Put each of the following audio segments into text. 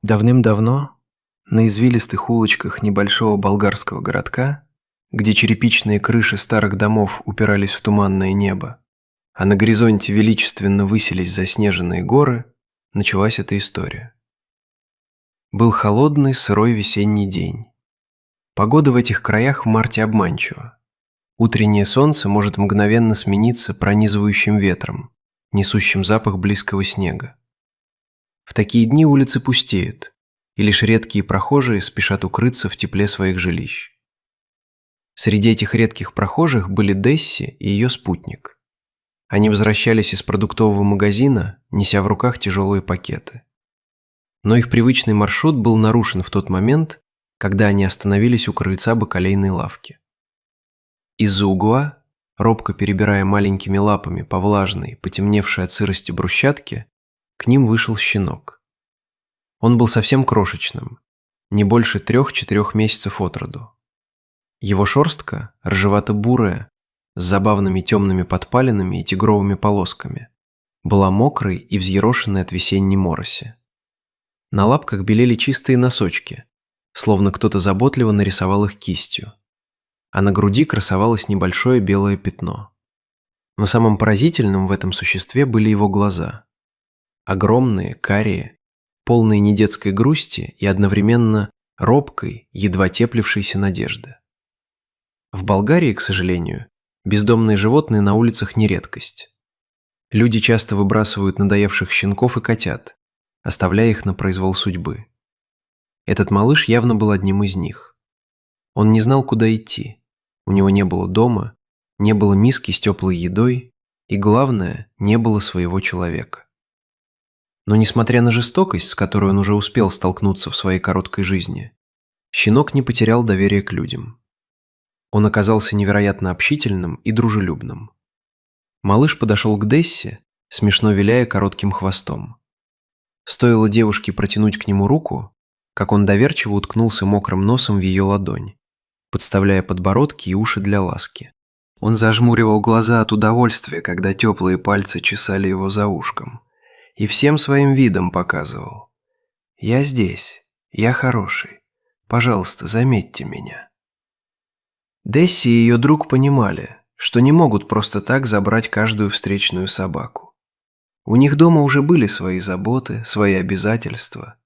Давным-давно на извилистых улочках небольшого болгарского городка, где черепичные крыши старых домов упирались в туманное небо, а на горизонте величественно высились заснеженные горы, началась эта история. Был холодный, сырой весенний день. Погода в этих краях в марте обманчива. Утреннее солнце может мгновенно смениться пронизывающим ветром, несущим запах близкого снега. В такие дни улицы пустеют, и лишь редкие прохожие спешат укрыться в тепле своих жилищ. Среди этих редких прохожих были Десси и ее спутник. Они возвращались из продуктового магазина, неся в руках тяжелые пакеты. Но их привычный маршрут был нарушен в тот момент, когда они остановились у крыльца бакалейной лавки. Из-за угла, робко перебирая маленькими лапами по влажной, потемневшей от сырости брусчатке, к ним вышел щенок. Он был совсем крошечным, не больше 3-4 месяцев от роду. Его шерстка, рыжевато-бурая, с забавными темными подпалинами и тигровыми полосками, была мокрой и взъерошенной от весенней мороси. На лапках белели чистые носочки, словно кто-то заботливо нарисовал их кистью, а на груди красовалось небольшое белое пятно. Но самым поразительным в этом существе были его глаза. Огромные, карие, полные недетской грусти и одновременно робкой, едва теплившейся надежды. В Болгарии, к сожалению, бездомные животные на улицах не редкость. Люди часто выбрасывают надоевших щенков и котят, оставляя их на произвол судьбы. Этот малыш явно был одним из них. Он не знал, куда идти. У него не было дома, не было миски с теплой едой и, главное, не было своего человека. Но несмотря на жестокость, с которой он уже успел столкнуться в своей короткой жизни, щенок не потерял доверия к людям. Он оказался невероятно общительным и дружелюбным. Малыш подошел к Дессе, смешно виляя коротким хвостом. Стоило девушке протянуть к нему руку, как он доверчиво уткнулся мокрым носом в ее ладонь, подставляя подбородки и уши для ласки. Он зажмуривал глаза от удовольствия, когда теплые пальцы чесали его за ушком, и всем своим видом показывал: «Я здесь, я хороший, пожалуйста, заметьте меня». Десси и ее друг понимали, что не могут просто так забрать каждую встречную собаку. У них дома уже были свои заботы, свои обязательства.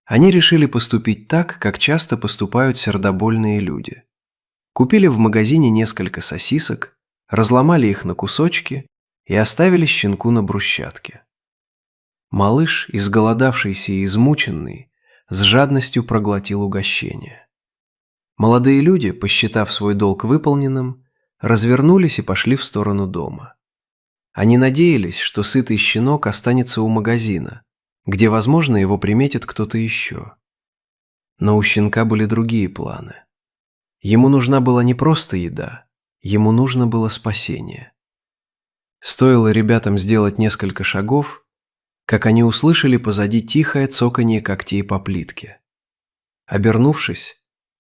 Они решили поступить так, как часто поступают сердобольные люди. Купили в магазине несколько сосисок, разломали их на кусочки и оставили щенку на брусчатке. Малыш, изголодавшийся и измученный, с жадностью проглотил угощение. Молодые люди, посчитав свой долг выполненным, развернулись и пошли в сторону дома. Они надеялись, что сытый щенок останется у магазина, где, возможно, его приметит кто-то еще. Но у щенка были другие планы. Ему нужна была не просто еда, ему нужно было спасение. Стоило ребятам сделать несколько шагов, как они услышали позади тихое цоканье когтей по плитке. Обернувшись,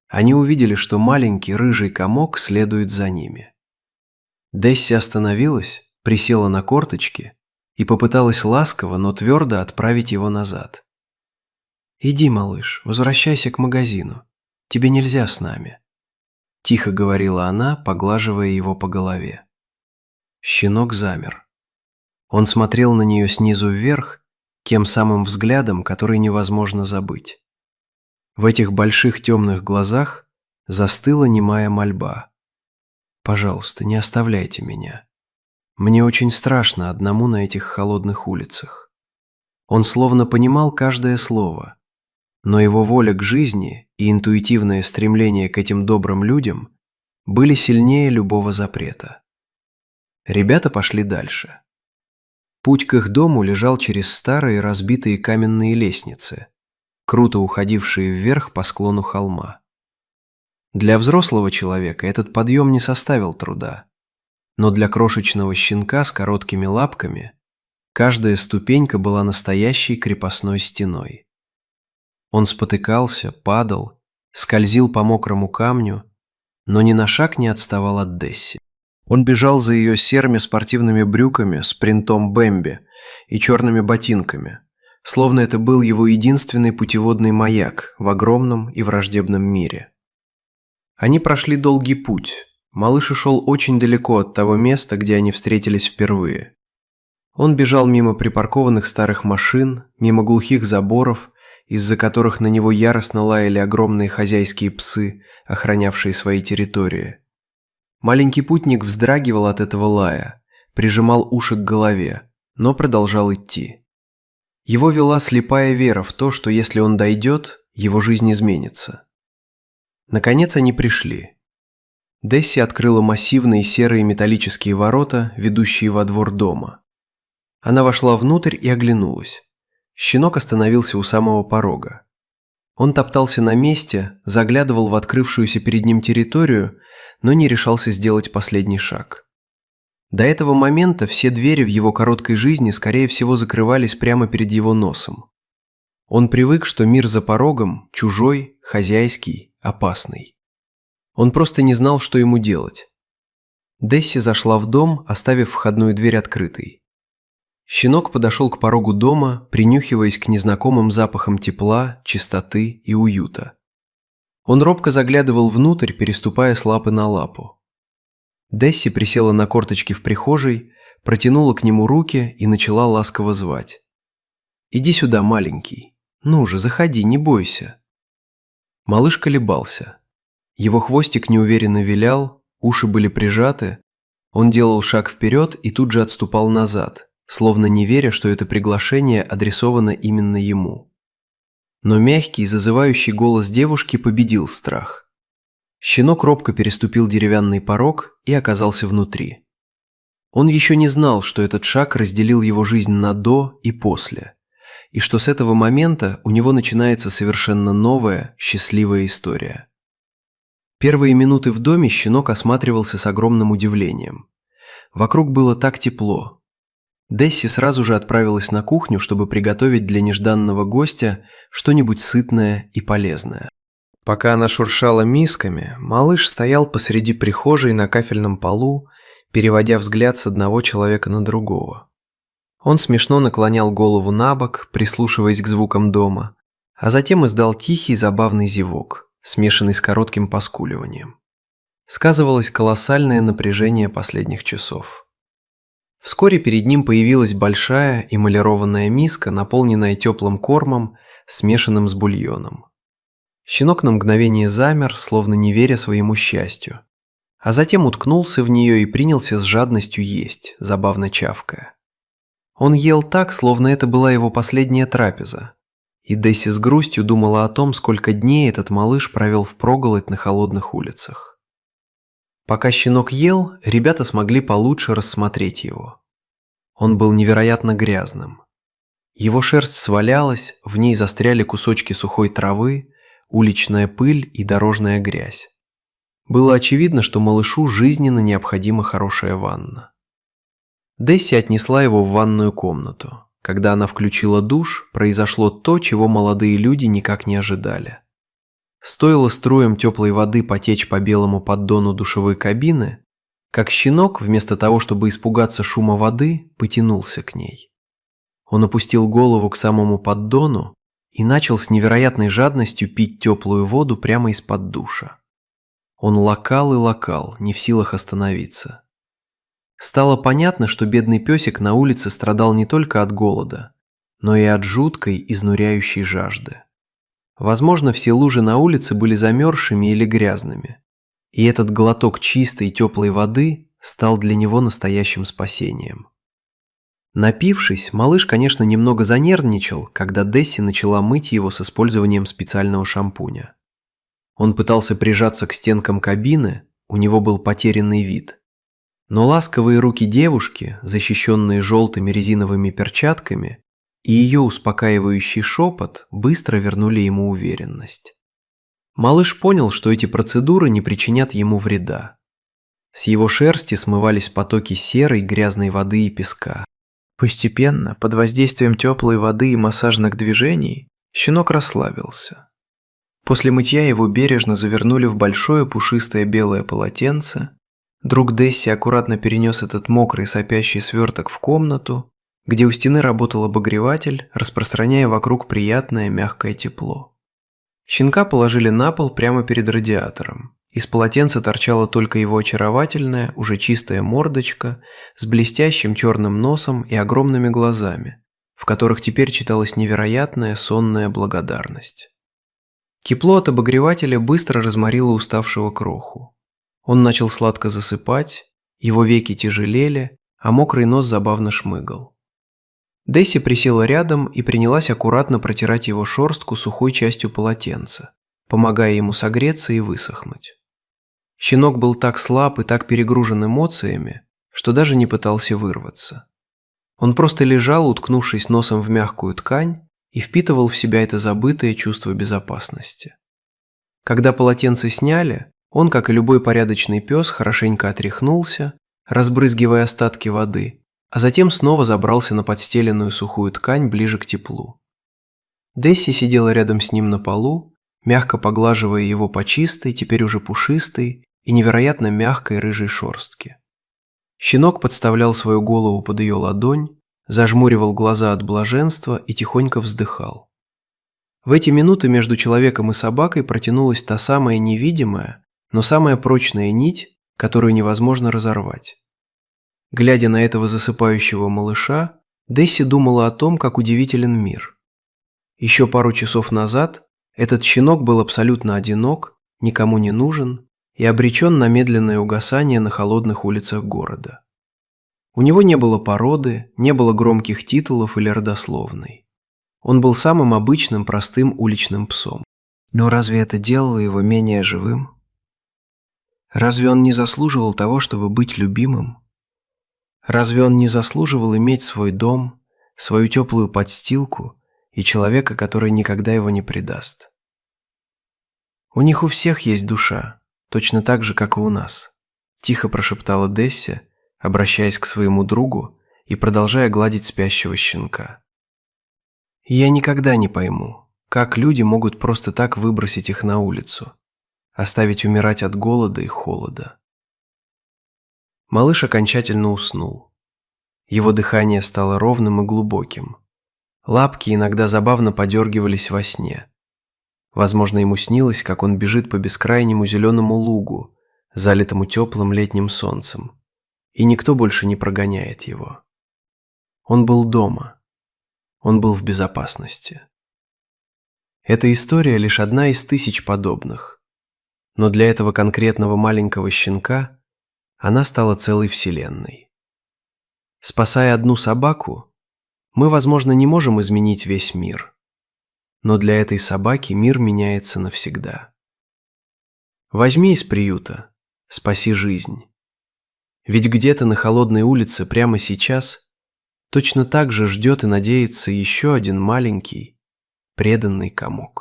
они увидели, что маленький рыжий комок следует за ними. Десси остановилась, присела на корточки и попыталась ласково, но твердо отправить его назад. «Иди, малыш, возвращайся к магазину. Тебе нельзя с нами», – тихо говорила она, поглаживая его по голове. Щенок замер. Он смотрел на нее снизу вверх, тем самым взглядом, который невозможно забыть. В этих больших темных глазах застыла немая мольба. «Пожалуйста, не оставляйте меня. Мне очень страшно одному на этих холодных улицах». Он словно понимал каждое слово, но его воля к жизни и интуитивное стремление к этим добрым людям были сильнее любого запрета. Ребята пошли дальше. Путь к их дому лежал через старые разбитые каменные лестницы, круто уходившие вверх по склону холма. Для взрослого человека этот подъем не составил труда, но для крошечного щенка с короткими лапками каждая ступенька была настоящей крепостной стеной. Он спотыкался, падал, скользил по мокрому камню, но ни на шаг не отставал от Десси. Он бежал за ее серыми спортивными брюками с принтом Бэмби и черными ботинками, словно это был его единственный путеводный маяк в огромном и враждебном мире. Они прошли долгий путь. Малыш ушел очень далеко от того места, где они встретились впервые. Он бежал мимо припаркованных старых машин, мимо глухих заборов, из-за которых на него яростно лаяли огромные хозяйские псы, охранявшие свои территории. Маленький путник вздрагивал от этого лая, прижимал уши к голове, но продолжал идти. Его вела слепая вера в то, что если он дойдет, его жизнь изменится. Наконец они пришли. Десси открыла массивные серые металлические ворота, ведущие во двор дома. Она вошла внутрь и оглянулась. Щенок остановился у самого порога. Он топтался на месте, заглядывал в открывшуюся перед ним территорию, но не решался сделать последний шаг. До этого момента все двери в его короткой жизни, скорее всего, закрывались прямо перед его носом. Он привык, что мир за порогом чужой, хозяйский, опасный. Он просто не знал, что ему делать. Десси зашла в дом, оставив входную дверь открытой. Щенок подошел к порогу дома, принюхиваясь к незнакомым запахам тепла, чистоты и уюта. Он робко заглядывал внутрь, переступая с лапы на лапу. Десси присела на корточки в прихожей, протянула к нему руки и начала ласково звать. «Иди сюда, маленький. Ну же, заходи, не бойся». Малыш колебался. Его хвостик неуверенно вилял, уши были прижаты. Он делал шаг вперед и тут же отступал назад, словно не веря, что это приглашение адресовано именно ему. Но мягкий, зазывающий голос девушки победил страх. Щенок робко переступил деревянный порог и оказался внутри. Он еще не знал, что этот шаг разделил его жизнь на «до» и «после», и что с этого момента у него начинается совершенно новая, счастливая история. Первые минуты в доме щенок осматривался с огромным удивлением. Вокруг было так тепло. Десси сразу же отправилась на кухню, чтобы приготовить для нежданного гостя что-нибудь сытное и полезное. Пока она шуршала мисками, малыш стоял посреди прихожей на кафельном полу, переводя взгляд с одного человека на другого. Он смешно наклонял голову набок, прислушиваясь к звукам дома, а затем издал тихий забавный зевок, смешанный с коротким поскуливанием. Сказывалось колоссальное напряжение последних часов. Вскоре перед ним появилась большая эмалированная миска, наполненная теплым кормом, смешанным с бульоном. Щенок на мгновение замер, словно не веря своему счастью, а затем уткнулся в нее и принялся с жадностью есть, забавно чавкая. Он ел так, словно это была его последняя трапеза, и Десси с грустью думала о том, сколько дней этот малыш провел впроголодь на холодных улицах. Пока щенок ел, ребята смогли получше рассмотреть его. Он был невероятно грязным. Его шерсть свалялась, в ней застряли кусочки сухой травы, уличная пыль и дорожная грязь. Было очевидно, что малышу жизненно необходима хорошая ванна. Десси отнесла его в ванную комнату. Когда она включила душ, произошло то, чего молодые люди никак не ожидали. Стоило струям теплой воды потечь по белому поддону душевой кабины, как щенок, вместо того, чтобы испугаться шума воды, потянулся к ней. Он опустил голову к самому поддону и начал с невероятной жадностью пить теплую воду прямо из-под душа. Он лакал и лакал, не в силах остановиться. Стало понятно, что бедный песик на улице страдал не только от голода, но и от жуткой, изнуряющей жажды. Возможно, все лужи на улице были замерзшими или грязными, и этот глоток чистой теплой воды стал для него настоящим спасением. Напившись, малыш, конечно, немного занервничал, когда Десси начала мыть его с использованием специального шампуня. Он пытался прижаться к стенкам кабины, у него был потерянный вид. Но ласковые руки девушки, защищенные желтыми резиновыми перчатками, и ее успокаивающий шепот быстро вернули ему уверенность. Малыш понял, что эти процедуры не причинят ему вреда. С его шерсти смывались потоки серой грязной воды и песка. Постепенно, под воздействием теплой воды и массажных движений, щенок расслабился. После мытья его бережно завернули в большое пушистое белое полотенце. Друг Десси аккуратно перенес этот мокрый сопящий сверток в комнату, где у стены работал обогреватель, распространяя вокруг приятное мягкое тепло. Щенка положили на пол прямо перед радиатором. Из полотенца торчала только его очаровательная, уже чистая мордочка с блестящим черным носом и огромными глазами, в которых теперь читалась невероятная сонная благодарность. Тепло от обогревателя быстро разморило уставшего кроху. Он начал сладко засыпать, его веки тяжелели, а мокрый нос забавно шмыгал. Десси присела рядом и принялась аккуратно протирать его шерстку сухой частью полотенца, помогая ему согреться и высохнуть. Щенок был так слаб и так перегружен эмоциями, что даже не пытался вырваться. Он просто лежал, уткнувшись носом в мягкую ткань, и впитывал в себя это забытое чувство безопасности. Когда полотенце сняли, он, как и любой порядочный пес, хорошенько отряхнулся, разбрызгивая остатки воды, а затем снова забрался на подстеленную сухую ткань ближе к теплу. Десси сидела рядом с ним на полу, мягко поглаживая его по чистой, теперь уже пушистой и невероятно мягкой рыжей шерстке. Щенок подставлял свою голову под ее ладонь, зажмуривал глаза от блаженства и тихонько вздыхал. В эти минуты между человеком и собакой протянулась та самая невидимая, но самая прочная нить, которую невозможно разорвать. Глядя на этого засыпающего малыша, Десси думала о том, как удивителен мир. Еще пару часов назад этот щенок был абсолютно одинок, никому не нужен и обречен на медленное угасание на холодных улицах города. У него не было породы, не было громких титулов или родословной. Он был самым обычным, простым уличным псом. Но разве это делало его менее живым? Разве он не заслуживал того, чтобы быть любимым? Разве он не заслуживал иметь свой дом, свою теплую подстилку и человека, который никогда его не предаст? «У них у всех есть душа, точно так же, как и у нас», – тихо прошептала Десси, обращаясь к своему другу и продолжая гладить спящего щенка. «И я никогда не пойму, как люди могут просто так выбросить их на улицу, оставить умирать от голода и холода». Малыш окончательно уснул. Его дыхание стало ровным и глубоким. Лапки иногда забавно подергивались во сне. Возможно, ему снилось, как он бежит по бескрайнему зеленому лугу, залитому теплым летним солнцем, и никто больше не прогоняет его. Он был дома. Он был в безопасности. Эта история лишь одна из тысяч подобных. Но для этого конкретного маленького щенка она стала целой вселенной. Спасая одну собаку, мы, возможно, не можем изменить весь мир. Но для этой собаки мир меняется навсегда. Возьми из приюта, спаси жизнь. Ведь где-то на холодной улице прямо сейчас точно так же ждет и надеется еще один маленький, преданный комок.